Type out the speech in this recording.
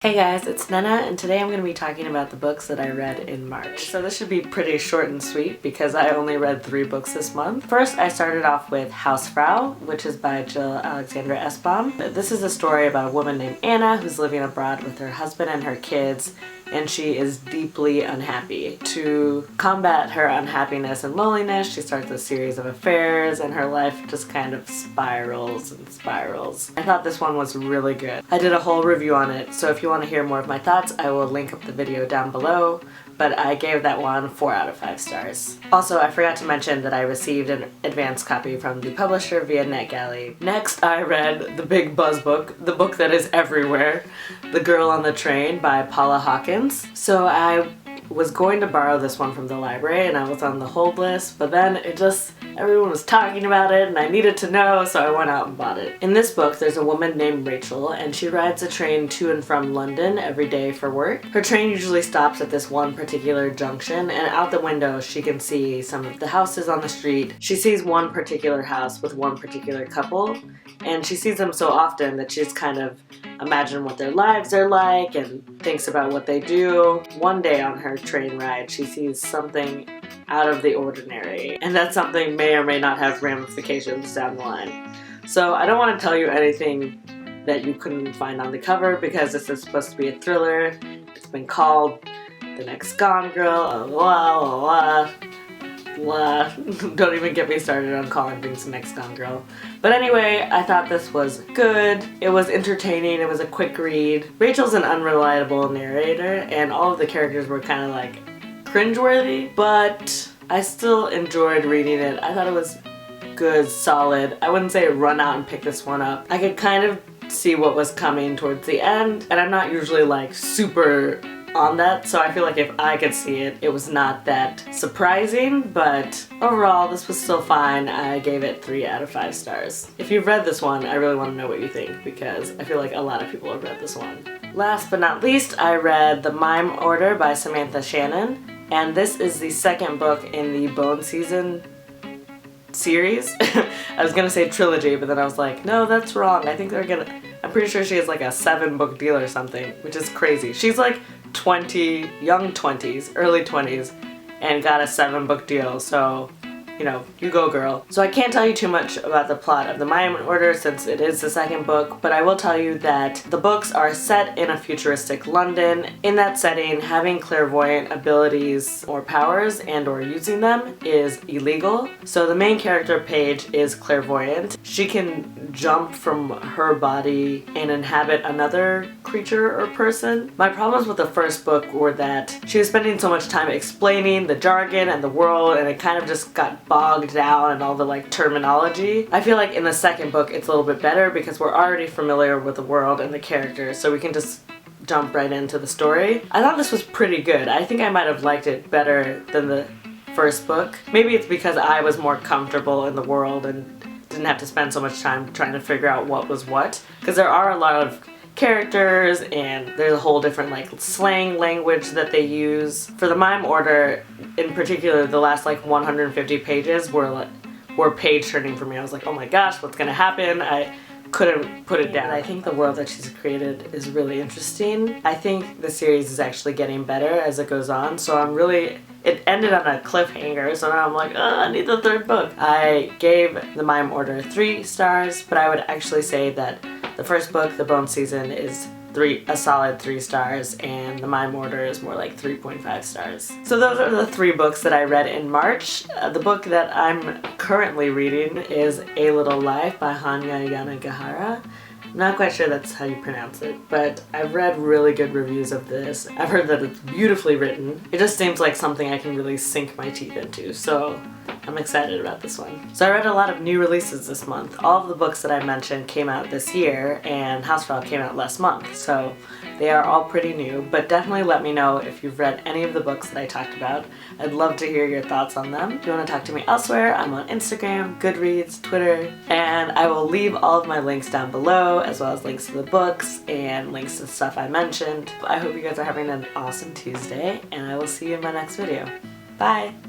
Hey guys, it's Nana, and today I'm going to be talking about the books that I read in March. So this should be pretty short and sweet because I only read 3 books this month. First, I started off with Hausfrau, which is by Jill Alexandra Essbaum. This is a story about a woman named Anna who's living abroad with her husband and her kids, and she is deeply unhappy. To combat her unhappiness and loneliness, she starts a series of affairs, and her life just kind of spirals and spirals. I thought this one was really good. I did a whole review on it, so if you want to hear more of my thoughts, I will link up the video down below, but I gave that one 4 out of 5 stars. Also, I forgot to mention that I received an advance copy from the publisher via Netgalley. Next, I read the big buzz book, the book that is everywhere, The Girl on the Train by Paula Hawkins. So I was going to borrow this one from the library and I was on the hold list, but then everyone was talking about it and I needed to know, so I went out and bought it. In this book, there's a woman named Rachel, and she rides a train to and from London every day for work. Her train usually stops at this one particular junction, and out the window she can see some of the houses on the street. She sees one particular house with one particular couple, and she sees them so often that she's kind of imagined what their lives are like and thinks about what they do. One day on her train ride, she sees something out of the ordinary, and that something may or may not have ramifications down the line. So I don't want to tell you anything that you couldn't find on the cover because this is supposed to be a thriller. It's been called The Next Gone Girl, blah, blah, blah. Don't even get me started on calling things The Next Gone Girl. But anyway, I thought this was good. It was entertaining. It was a quick read. Rachel's an unreliable narrator, and all of the characters were kind of like cringeworthy, but I still enjoyed reading it. I thought it was good, solid. I wouldn't say run out and pick this one up. I could kind of see what was coming towards the end, and I'm not usually like super on that, so I feel like if I could see it, it was not that surprising, but overall this was still fine. I gave it 3 out of 5 stars. If you've read this one, I really want to know what you think because I feel like a lot of people have read this one. Last but not least, I read The Mime Order by Samantha Shannon, and this is the second book in the Bone Season series. I was gonna say trilogy, but then I was like, no, that's wrong. I'm pretty sure she has like a 7-book deal or something, which is crazy. She's like 20, young 20s, early 20s, and got a 7-book deal, so you know, you go girl. So I can't tell you too much about the plot of The Mime Order since it is the 2nd book, but I will tell you that the books are set in a futuristic London. In that setting, having clairvoyant abilities or powers and or using them is illegal. So the main character, Paige, is clairvoyant. She can jump from her body and inhabit another creature or person. My problems with the first book were that she was spending so much time explaining the jargon and the world, and it kind of just got bogged down and all the like terminology. I feel like in the 2nd book it's a little bit better because we're already familiar with the world and the characters, so we can just jump right into the story. I thought this was pretty good. I think I might have liked it better than the first book. Maybe it's because I was more comfortable in the world and didn't have to spend so much time trying to figure out what was what, because there are a lot of characters and there's a whole different like slang language that they use. For The Mime Order in particular, the last like 150 pages were page turning for me. I was like, oh my gosh, what's gonna happen? I couldn't put it down. I think the world that she's created is really interesting. I think the series is actually getting better as it goes on, so it ended on a cliffhanger, so now I'm like, oh, I need the 3rd book. I gave The Mime Order 3 stars, but I would actually say that the first book, The Bone Season, is a solid 3 stars, and The Mime Order is more like 3.5 stars. So those are the 3 books that I read in March. The book that I'm currently reading is A Little Life by Hanya Yanagihara. I'm not quite sure that's how you pronounce it, but I've read really good reviews of this. I've heard that it's beautifully written. It just seems like something I can really sink my teeth into, so I'm excited about this one. So I read a lot of new releases this month. All of the books that I mentioned came out this year, and Hausfrau came out last month, so they are all pretty new, but definitely let me know if you've read any of the books that I talked about. I'd love to hear your thoughts on them. If you want to talk to me elsewhere, I'm on Instagram, Goodreads, Twitter, and I will leave all of my links down below, as well as links to the books and links to the stuff I mentioned. I hope you guys are having an awesome Tuesday, and I will see you in my next video. Bye!